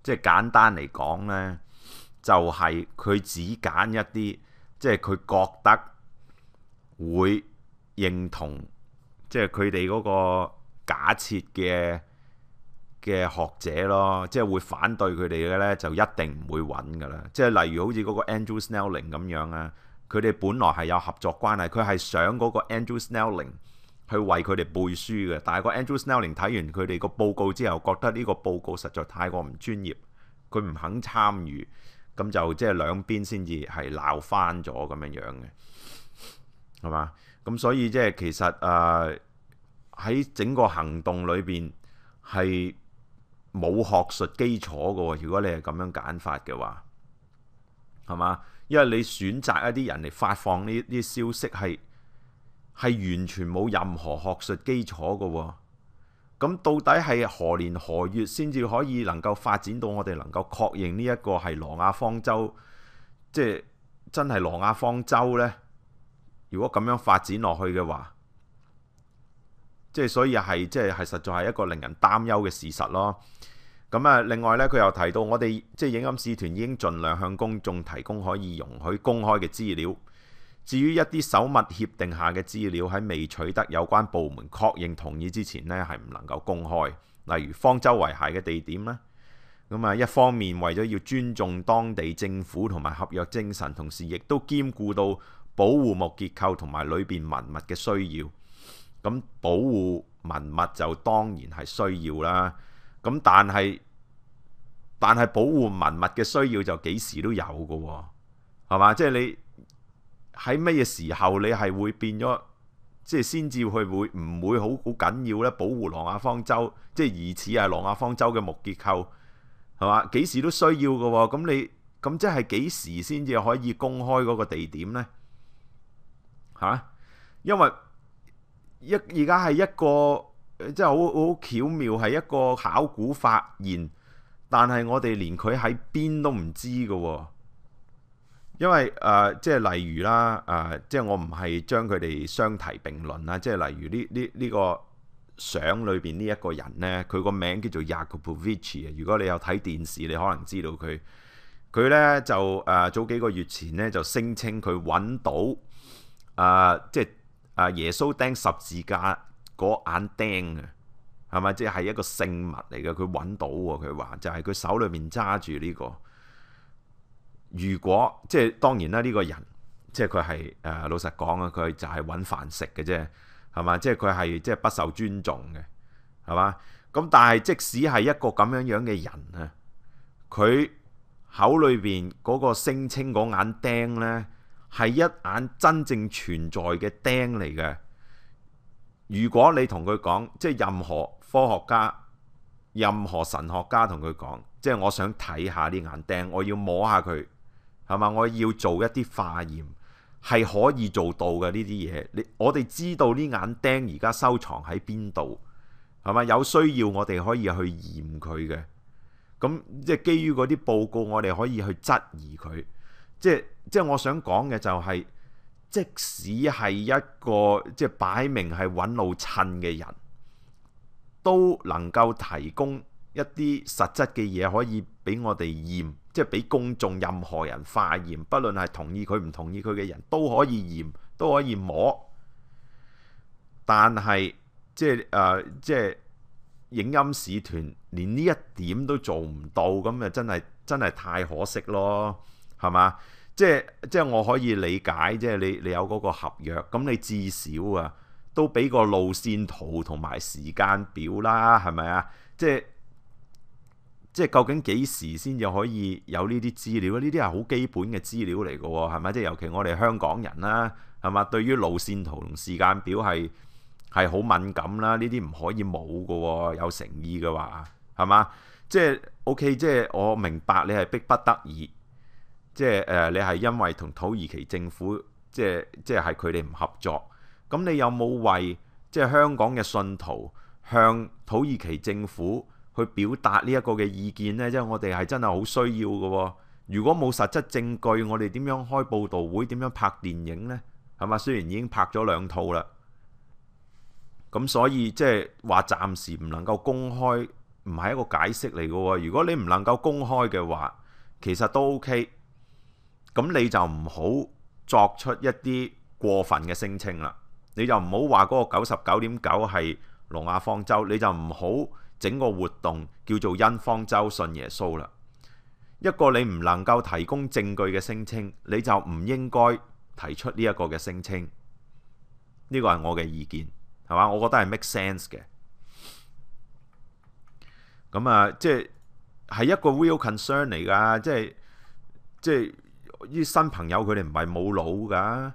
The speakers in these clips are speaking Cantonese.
即係簡單嚟講呢，就係佢只揀一啲即係佢覺得會認同，即係佢哋嗰個假設嘅學者咯，即係會反對佢哋嘅呢，就一定唔會揾噶啦。即係例如好似嗰個 Andrew Snelling 咁樣啊，佢哋本來係有合作關係，佢係想嗰個 Andrew Snelling 去為佢哋背書嘅，但係個 Andrew Snelling 睇完佢哋個報告之後，覺得呢個報告實在太過唔專業，佢唔肯參與，咁就即係兩邊先至係鬧翻咗咁樣樣嘅，係嘛？咁所以即係其實喺整個行動裏邊係冇學術基礎嘅喎。如果你係咁樣揀法嘅話，係嘛？因為你選擇一啲人嚟發放呢啲消息係完全冇任何學術基礎嘅喎。咁到底係何年何月先至可以能夠發展到我哋能夠確認呢一個係挪亞方舟，即係真係挪亞方舟呢？如果咁樣發展落去嘅話，即係所以係即係實在係一個令人擔憂嘅事實咯。咁啊，另外呢，佢又提到我哋即係影音使團已經盡量向公眾提供可以容許公開嘅資料。至於一啲守密協定下嘅資料，喺未取得有關部門確認同意之前呢，係唔能夠公開。例如方舟遺骸嘅地點啦。咁啊，一方面為咗要尊重當地政府同埋合約精神，同時亦都兼顧到保護木結構同埋裏邊文物嘅需要。咁保護文物就當然係需要啦。咁但係保護文物嘅需要就幾時都有嘅喎，係嘛？即係你喺乜嘢時候你係會變咗，即係先至去會唔會好緊要呢？保護挪亞方舟，即係疑似係挪亞方舟嘅木結構，係嘛？幾時都需要嘅喎。咁你咁即係幾時先至可以公開嗰個地點呢？嚇，因為而家係一個即係好巧妙，係一個考古發現，但係我哋連佢喺邊都唔知嘅喎。因為即係例如啦，即係我唔係將佢哋相提並論啦。即係例如呢個相裏邊呢一個人呢，佢個名叫做 Yakupovich。如果你有睇電視，你可能知道佢。佢呢就早幾個月前呢，就聲稱佢揾到即係耶穌釘十字架嗰眼釘啊，係咪？即係一個聖物嚟嘅，佢揾到喎。佢話就係佢手裏面揸住呢個。如果即係當然啦，呢個人即係佢係老實講啊，佢就係揾飯食嘅啫，係嘛？即係佢係即係不受尊重嘅，係嘛？咁但係即使係一個咁樣樣嘅人啊，佢口裏邊嗰個聲稱嗰眼釘呢，係一眼真正存在嘅釘嚟嘅。如果你同佢講，即係任何科學家、任何神學家同佢講，即係我想睇下呢眼釘，我要摸下佢。係嘛？我要做一啲化驗，係可以做到嘅呢啲嘢。我哋知道呢眼釘而家收藏喺邊度，係嘛？有需要我哋可以去驗佢嘅。咁即係基於嗰啲報告，我哋可以去質疑佢。即係我想講嘅就係，即使係一個即係擺明係揾路襯嘅人，都能夠提供一啲實質嘅嘢可以俾我哋驗。即係俾公眾任何人化驗，不論係同意佢唔同意佢嘅人都可以驗，都可以摸。但係即係影音使團連呢一點都做唔到，咁啊真係太可惜咯，係嘛？即係我可以理解，即係你有嗰個合約，咁你至少啊都俾個路線圖同埋時間表啦，係咪啊？即係究竟幾時先至可以有呢啲資料？呢啲係好基本嘅資料嚟嘅喎，係咪？即係尤其我哋香港人啦，係嘛？對於路線圖同時間表係好敏感啦，呢啲唔可以冇嘅喎，有誠意嘅話，係嘛？即係 OK， 即係我明白你係逼不得已，即係你係因為同土耳其政府即係佢哋唔合作，咁你有冇為即係香港嘅信徒向土耳其政府去表達呢一個嘅意見呢？即係我哋係真係好需要嘅喎。如果冇實質證據，我哋點樣開報道會？點樣拍電影呢？係嘛？雖然已經拍咗2套啦，咁所以即係話暫時唔能夠公開唔係一個解釋嚟嘅喎。如果你唔能夠公開嘅話，其實都 OK。咁你就唔好作出一啲過分嘅聲稱啦。你就唔好話嗰個99.9係挪亞方舟，你就唔好整個活動叫做因方舟信耶穌啦。一個你唔能夠提供證據嘅聲稱，你就唔應該提出呢一個嘅聲稱。呢個係我嘅意見，係嘛？我覺得係 make sense 嘅。咁啊，即係一個 real concern 嚟㗎。即係啲新朋友佢哋唔係冇腦㗎，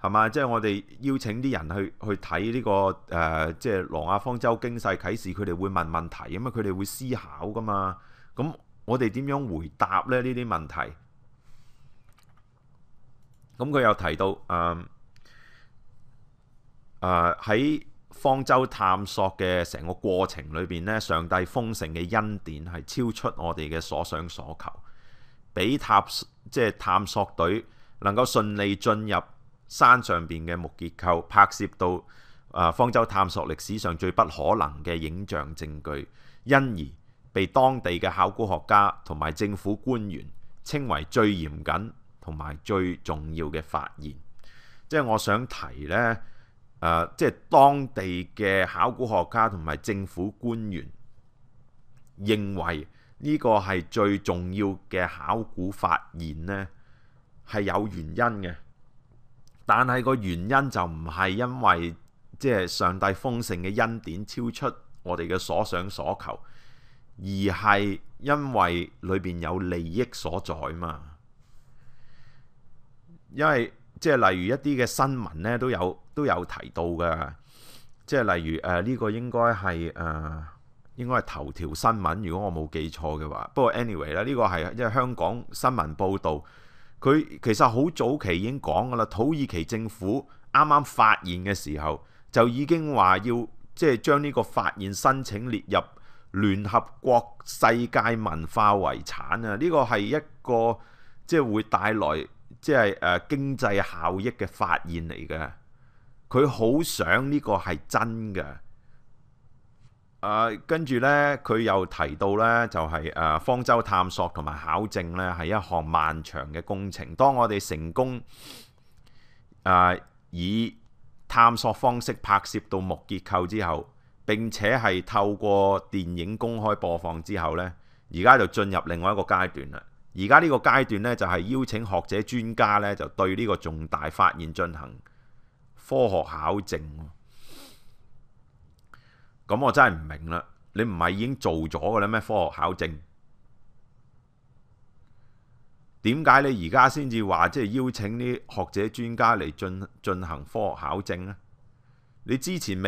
係嘛？即係我哋邀請啲人去睇呢個即係挪亞方舟經世啟示，佢哋會問問題，咁啊佢哋會思考㗎嘛。咁我哋點樣回答咧呢啲問題？咁佢又提到喺方舟探索嘅成個過程裏邊咧，上帝豐盛嘅恩典係超出我哋嘅所想所求，俾即係探索隊能夠順利進入山上邊嘅木結構，拍攝到方舟探索歷史上最不可能嘅影像證據，因而被當地嘅考古學家同埋政府官員稱為最嚴謹同埋最重要嘅發現。即係我想提呢，即係當地嘅考古學家同埋政府官員認為呢個係最重要嘅考古發現呢，係有原因嘅。但係個原因就唔係因為即係上帝豐盛嘅恩典超出我哋嘅所想所求，而係因為裏邊有利益所在嘛。因為即係例如一啲嘅新聞咧都有提到嘅，即係例如呢個應該係頭條新聞，如果我冇記錯嘅話。不過 anyway 咧，呢個係即係香港新聞報導，佢其實好早期已經講㗎啦。土耳其政府啱啱發現嘅時候，就已經話要即係將呢個發現申請列入聯合國世界文化遺產啊！呢個係一個即係會帶來即係經濟效益嘅發現嚟嘅。佢好想呢個係真嘅。跟住呢，佢又提到呢，就係方舟探索同埋考證呢係一項漫長嘅工程。當我哋成功以探索方式拍攝到木結構之後，並且係透過電影公開播放之後呢，而家就進入另外一個階段啦。而家呢個階段呢，就係邀請學者專家呢，就對呢個重大發現進行科學考證。咁我真係唔明啦，你唔係已經做咗嘅啦咩？科學考證點解你而家先至話即係邀請啲學者專家嚟進行科學考證呢？你之前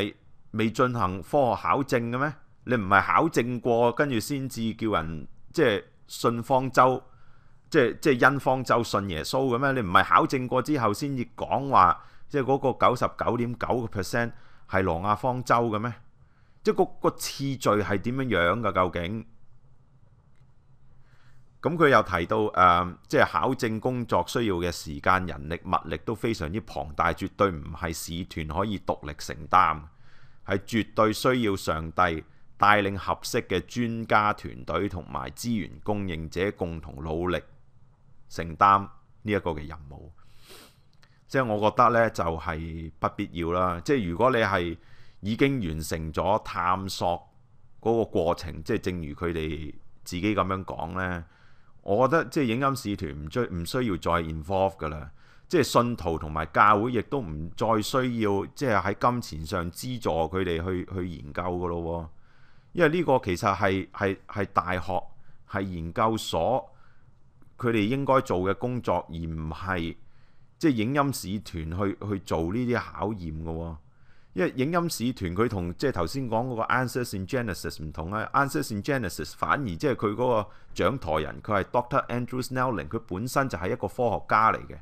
未進行科學考證嘅咩？你唔係考證過跟住先至叫人即係信方舟，即係因方舟信耶穌嘅咩？你唔係考證過之後先至講話，即係嗰個99.9% 係挪亞方舟嘅咩？即係個次序係點樣樣㗎？究竟？咁佢又提到即係考證工作需要嘅時間、人力、物力都非常之龐大，絕對唔係使團可以獨立承擔，係絕對需要上帝帶領合適嘅專家團隊同埋資源供應者共同努力承擔呢一個嘅任務。即係我覺得呢，就係不必要啦。即係如果你係已經完成咗探索嗰個過程，即係正如佢哋自己咁樣講呢，我覺得即係影音使團唔需要再 involve 噶啦。即係信徒同埋教會亦都唔再需要即係喺金錢上資助佢哋去研究噶咯。因為呢個其實係大學係研究所佢哋應該做嘅工作，而唔係即係影音使團去做呢啲考驗嘅。因為影音使團佢同即係頭先講嗰個 Answers in Genesis 唔同啊。Answers in Genesis 反而即係佢嗰個掌舵人，佢係 Dr. Andrew Snelling， 佢本身就係一個科學家嚟嘅，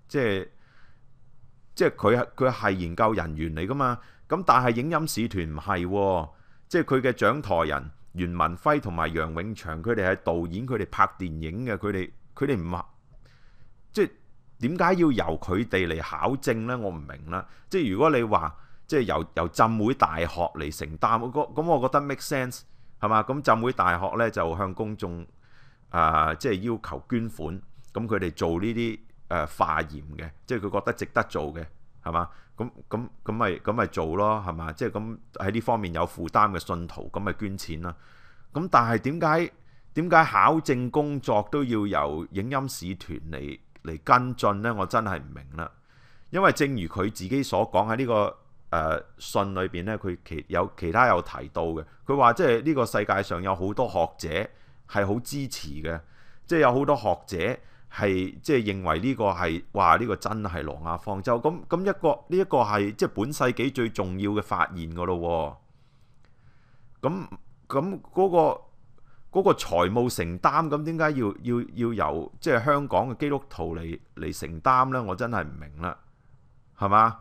即係佢係研究人員嚟噶嘛。咁但係影音使團唔係，即係佢嘅掌舵人袁文輝同埋楊永祥，佢哋係導演，佢哋拍電影嘅，佢哋唔係即係點解要由佢哋嚟考證呢？我唔明啦。即係如果你話即係由浸會大學嚟承擔，咁我覺得 make sense。係嘛？咁浸會大學咧就向公眾即係要求捐款，咁佢哋做呢啲化驗嘅，即係佢覺得值得做嘅，係嘛？咁咪做咯，係嘛？即係咁喺呢方面有負擔嘅信徒，咁咪捐錢啦。咁但係點解考證工作都要由影音使團嚟跟進呢？我真係唔明啦。因為正如佢自己所講喺呢個信裏邊咧，佢其他有提到嘅，佢話即係呢個世界上有好多學者係好支持嘅，即係有好多學者係即係認為呢個係話呢個真係挪亞方舟，咁呢一個係即係本世紀最重要嘅發現噶咯喎。咁嗰個財務承擔，咁點解要由即係香港嘅基督徒嚟承擔呢？我真係唔明啦，係嘛？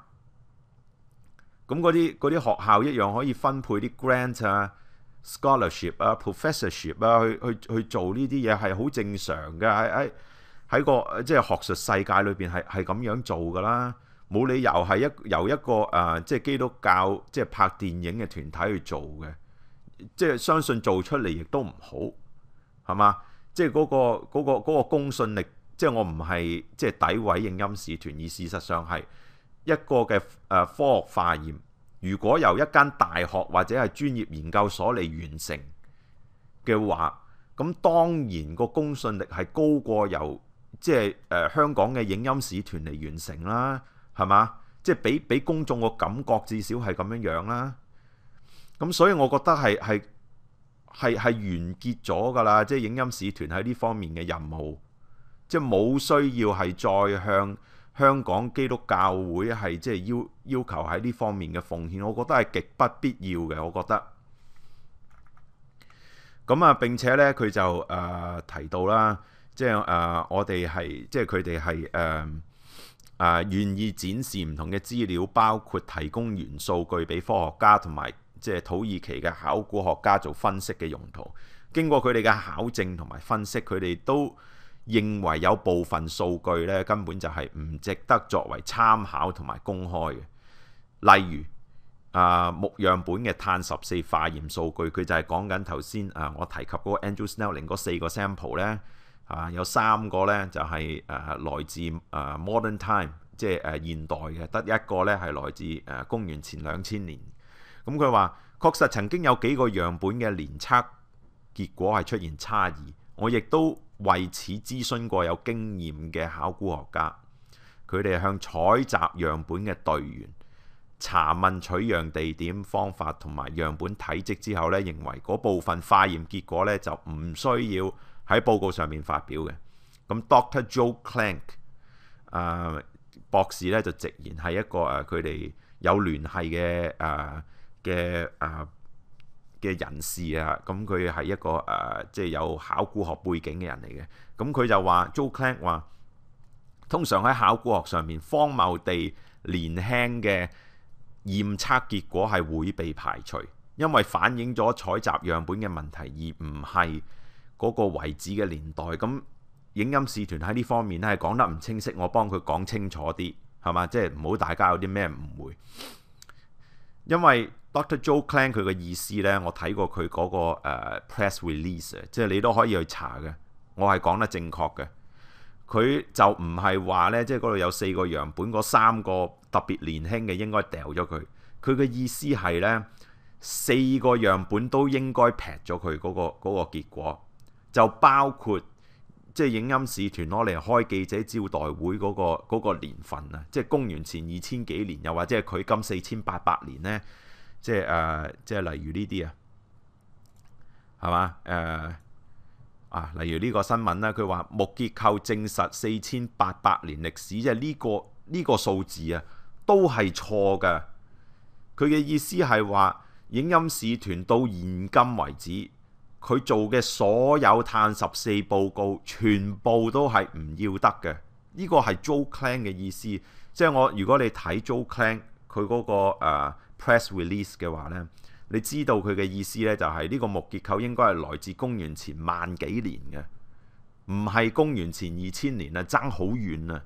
咁嗰啲學校一樣可以分配啲 grant 啊、scholarship 啊、professorship 啊去做呢啲嘢，係好正常嘅。喺個即係學術世界裏邊係咁樣做噶啦，冇理由係由一個即係基督教即係拍電影嘅團體去做嘅。即係相信做出嚟亦都唔好，係嘛？即係嗰個公信力，即係我唔係即係詆毀影音使團，而事實上係一個嘅科學化驗。如果由一間大學或者係專業研究所嚟完成嘅話，咁當然個公信力係高過由即係香港嘅影音使團嚟完成啦，係嘛？即係俾公眾個感覺至少係咁樣樣啦。咁所以我覺得係完結咗㗎啦，即係影音使團喺呢方面嘅任務，即係冇需要係再向香港基督教會係即係要求喺呢方面嘅奉獻，我覺得係極不必要嘅。我覺得咁並且咧佢就提到啦，即係我哋係即係佢哋係願意展示唔同嘅資料，包括提供原數據俾科學家同埋即係土耳其嘅考古學家做分析嘅用途。經過佢哋嘅考證同埋分析，佢哋都認為有部分數據咧根本就係唔值得作為參考同埋公開嘅。例如木樣本嘅碳14化驗數據，佢就係講緊頭先我提及嗰個 Andrew Snelling 嗰4個 sample 咧，有3個咧就係來自modern time， 即係現代嘅，得一個咧係來自公元前2000年。咁佢話確實曾經有幾個樣本嘅連測結果係出現差異，我亦都為此諮詢過有經驗嘅考古學家，佢哋向採集樣本嘅隊員查問取樣地點、方法同埋樣本體積之後咧，認為嗰部分化驗結果咧就唔需要喺報告上面發表嘅。咁 Dr. Joe Clank 博士咧就直言係一個佢哋有聯繫嘅人士啊，咁佢係一個即係有考古學背景嘅人嚟嘅。咁佢就話 Joe Clank 話，通常喺考古學上面荒謬地年輕嘅驗測結果係會被排除，因為反映咗採集樣本嘅問題，而唔係嗰個遺址嘅年代。咁影音使團喺呢方面咧係講得唔清晰，我幫佢講清楚啲，係嘛？即係唔好大家有啲咩誤會。因為 Dr. Joe Clank 佢嘅意思呢，我睇過佢嗰個press release， 即係你都可以去查嘅，我係講得正確嘅。佢就唔係話呢，即係嗰度有4個樣本，嗰3個特別年輕嘅應該掉咗佢。佢嘅意思係呢，4個樣本都應該劈咗佢嗰個結果，就包括即係影音使團攞嚟開記者招待會嗰個年份啊，即係公元前2000幾年，又或者係佢今4800年呢，即係例如呢啲係嘛？例如呢個新聞啦，佢話木結構證實4800年歷史，即係呢個數字啊，都係錯嘅。佢嘅意思係話影音使團到現今為止，佢做嘅所有碳14報告，全部都係唔要得嘅。呢個係 Joe Clank 嘅意思，即係如果你睇 Joe Clank 佢嗰個press release 嘅話呢，你知道佢嘅意思呢，就係呢個木結構應該係來自公元前1萬幾年嘅，唔係公元前2000年啊，爭好遠啊！